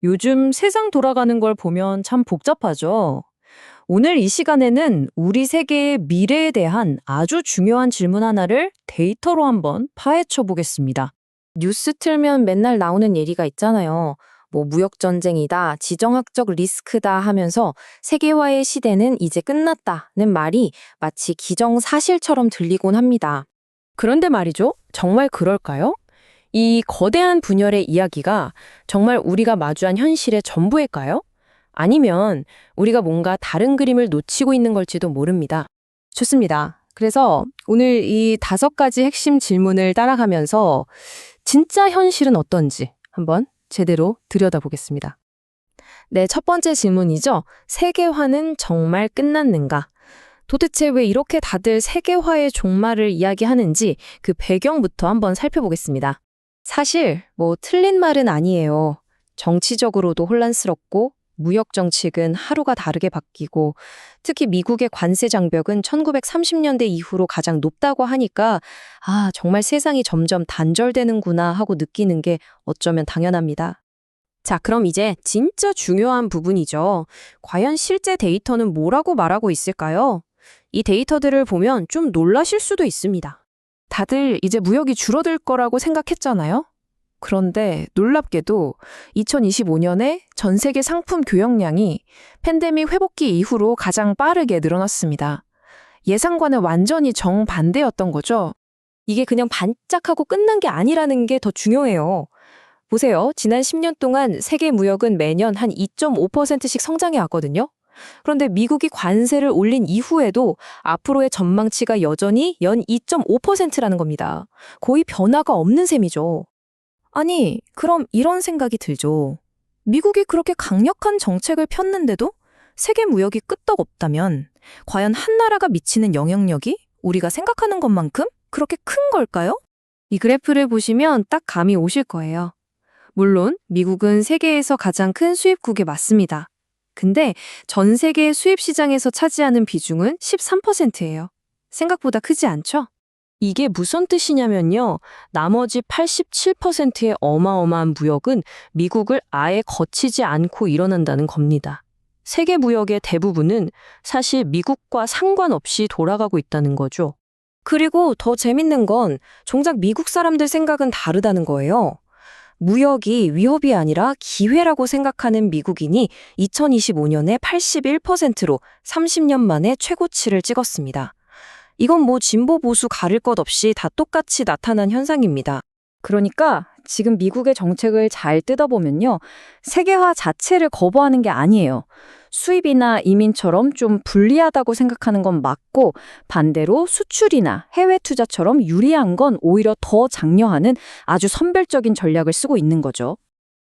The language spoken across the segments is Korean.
요즘 세상 돌아가는 걸 보면 참 복잡하죠. 오늘 이 시간에는 우리 세계의 미래에 대한 아주 중요한 질문 하나를 데이터로 한번 파헤쳐 보겠습니다. 뉴스 틀면 맨날 나오는 얘기가 있잖아요. 뭐 무역전쟁이다, 지정학적 리스크다 하면서 세계화의 시대는 이제 끝났다는 말이 마치 기정사실처럼 들리곤 합니다. 그런데 말이죠. 정말 그럴까요? 이 거대한 분열의 이야기가 정말 우리가 마주한 현실의 전부일까요? 아니면 우리가 뭔가 다른 그림을 놓치고 있는 걸지도 모릅니다. 좋습니다. 그래서 오늘 이 5가지 핵심 질문을 따라가면서 진짜 현실은 어떤지 한번 제대로 들여다보겠습니다. 네, 첫 번째 질문이죠. 세계화는 정말 끝났는가? 도대체 왜 이렇게 다들 세계화의 종말을 이야기하는지 그 배경부터 한번 살펴보겠습니다. 사실 틀린 말은 아니에요. 정치적으로도 혼란스럽고 무역 정책은 하루가 다르게 바뀌고 특히 미국의 관세 장벽은 1930년대 이후로 가장 높다고 하니까 정말 세상이 점점 단절되는구나 하고 느끼는 게 어쩌면 당연합니다. 자, 그럼 이제 진짜 중요한 부분이죠. 과연 실제 데이터는 뭐라고 말하고 있을까요? 이 데이터들을 보면 좀 놀라실 수도 있습니다. 다들 이제 무역이 줄어들 거라고 생각했잖아요? 그런데 놀랍게도 2025년에 전 세계 상품 교역량이 팬데믹 회복기 이후로 가장 빠르게 늘어났습니다. 예상과는 완전히 정반대였던 거죠. 이게 그냥 반짝하고 끝난 게 아니라는 게 더 중요해요. 보세요. 지난 10년 동안 세계 무역은 매년 한 2.5%씩 성장해 왔거든요. 그런데 미국이 관세를 올린 이후에도 앞으로의 전망치가 여전히 연 2.5%라는 겁니다. 거의 변화가 없는 셈이죠. 아니, 그럼 이런 생각이 들죠. 미국이 그렇게 강력한 정책을 폈는데도 세계 무역이 끄떡없다면 과연 한 나라가 미치는 영향력이 우리가 생각하는 것만큼 그렇게 큰 걸까요? 이 그래프를 보시면 딱 감이 오실 거예요. 물론 미국은 세계에서 가장 큰 수입국에 맞습니다. 근데 전 세계 수입 시장에서 차지하는 비중은 13%예요. 생각보다 크지 않죠? 이게 무슨 뜻이냐면요. 나머지 87%의 어마어마한 무역은 미국을 아예 거치지 않고 일어난다는 겁니다. 세계 무역의 대부분은 사실 미국과 상관없이 돌아가고 있다는 거죠. 그리고 더 재밌는 건 정작 미국 사람들 생각은 다르다는 거예요. 무역이 위협이 아니라 기회라고 생각하는 미국인이 2025년에 81%로 30년 만에 최고치를 찍었습니다. 이건 진보 보수 가릴 것 없이 다 똑같이 나타난 현상입니다. 그러니까 지금 미국의 정책을 잘 뜯어보면요. 세계화 자체를 거부하는 게 아니에요. 수입이나 이민처럼 좀 불리하다고 생각하는 건 맞고 반대로 수출이나 해외 투자처럼 유리한 건 오히려 더 장려하는 아주 선별적인 전략을 쓰고 있는 거죠.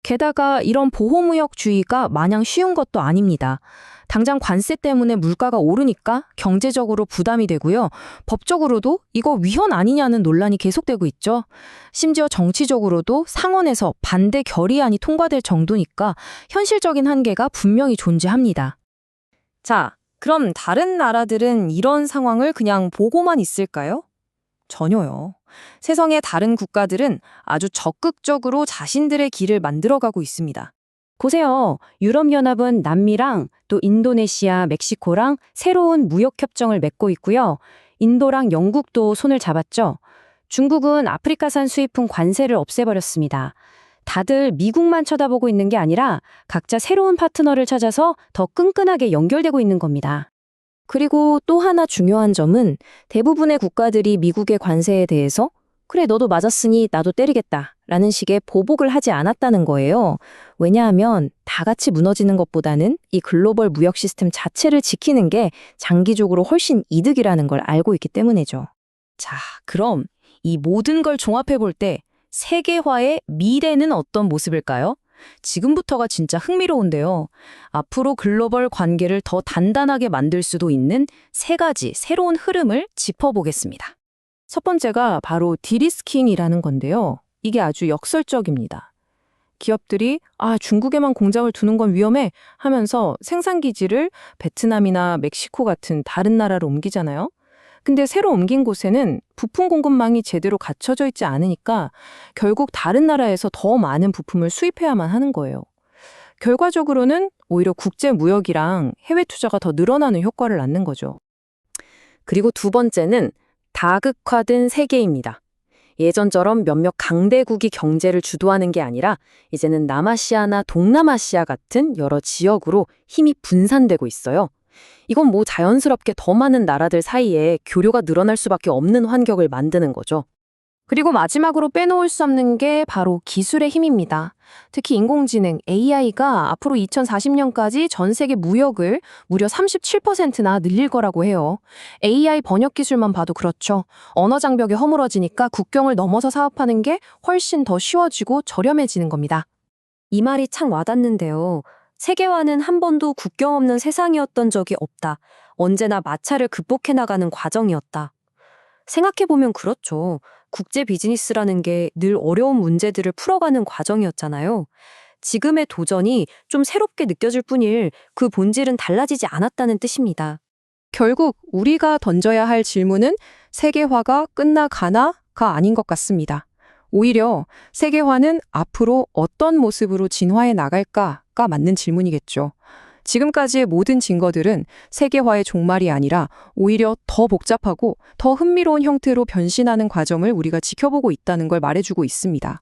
게다가 이런 보호무역주의가 마냥 쉬운 것도 아닙니다. 당장 관세 때문에 물가가 오르니까 경제적으로 부담이 되고요. 법적으로도 이거 위헌 아니냐는 논란이 계속되고 있죠. 심지어 정치적으로도 상원에서 반대 결의안이 통과될 정도니까 현실적인 한계가 분명히 존재합니다. 자, 그럼 다른 나라들은 이런 상황을 그냥 보고만 있을까요? 전혀요. 세상의 다른 국가들은 아주 적극적으로 자신들의 길을 만들어가고 있습니다. 보세요. 유럽연합은 남미랑 또 인도네시아, 멕시코랑 새로운 무역협정을 맺고 있고요. 인도랑 영국도 손을 잡았죠. 중국은 아프리카산 수입품 관세를 없애버렸습니다. 다들 미국만 쳐다보고 있는 게 아니라 각자 새로운 파트너를 찾아서 더 끈끈하게 연결되고 있는 겁니다. 그리고 또 하나 중요한 점은 대부분의 국가들이 미국의 관세에 대해서 그래, 너도 맞았으니 나도 때리겠다 라는 식의 보복을 하지 않았다는 거예요. 왜냐하면 다 같이 무너지는 것보다는 이 글로벌 무역 시스템 자체를 지키는 게 장기적으로 훨씬 이득이라는 걸 알고 있기 때문이죠. 자, 그럼 이 모든 걸 종합해 볼 때 세계화의 미래는 어떤 모습일까요? 지금부터가 진짜 흥미로운데요. 앞으로 글로벌 관계를 더 단단하게 만들 수도 있는 3가지 새로운 흐름을 짚어보겠습니다. 첫 번째가 바로 디리스킹이라는 건데요. 이게 아주 역설적입니다. 기업들이 중국에만 공장을 두는 건 위험해 하면서 생산기지를 베트남이나 멕시코 같은 다른 나라로 옮기잖아요. 근데 새로 옮긴 곳에는 부품 공급망이 제대로 갖춰져 있지 않으니까 결국 다른 나라에서 더 많은 부품을 수입해야만 하는 거예요. 결과적으로는 오히려 국제 무역이랑 해외 투자가 더 늘어나는 효과를 낳는 거죠. 그리고 두 번째는 다극화된 세계입니다. 예전처럼 몇몇 강대국이 경제를 주도하는 게 아니라 이제는 남아시아나 동남아시아 같은 여러 지역으로 힘이 분산되고 있어요. 이건 뭐 자연스럽게 더 많은 나라들 사이에 교류가 늘어날 수밖에 없는 환경을 만드는 거죠. 그리고 마지막으로 빼놓을 수 없는 게 바로 기술의 힘입니다. 특히 인공지능 AI가 앞으로 2040년까지 전 세계 무역을 무려 37%나 늘릴 거라고 해요. AI 번역 기술만 봐도 그렇죠. 언어 장벽이 허물어지니까 국경을 넘어서 사업하는 게 훨씬 더 쉬워지고 저렴해지는 겁니다. 이 말이 참 와닿는데요. 세계화는 한 번도 국경 없는 세상이었던 적이 없다. 언제나 마찰을 극복해 나가는 과정이었다. 생각해보면 그렇죠. 국제 비즈니스라는 게 늘 어려운 문제들을 풀어가는 과정이었잖아요. 지금의 도전이 좀 새롭게 느껴질 뿐일 그 본질은 달라지지 않았다는 뜻입니다. 결국 우리가 던져야 할 질문은 세계화가 끝나가나가 아닌 것 같습니다. 오히려 세계화는 앞으로 어떤 모습으로 진화해 나갈까가 맞는 질문이겠죠. 지금까지의 모든 증거들은 세계화의 종말이 아니라 오히려 더 복잡하고 더 흥미로운 형태로 변신하는 과정을 우리가 지켜보고 있다는 걸 말해주고 있습니다.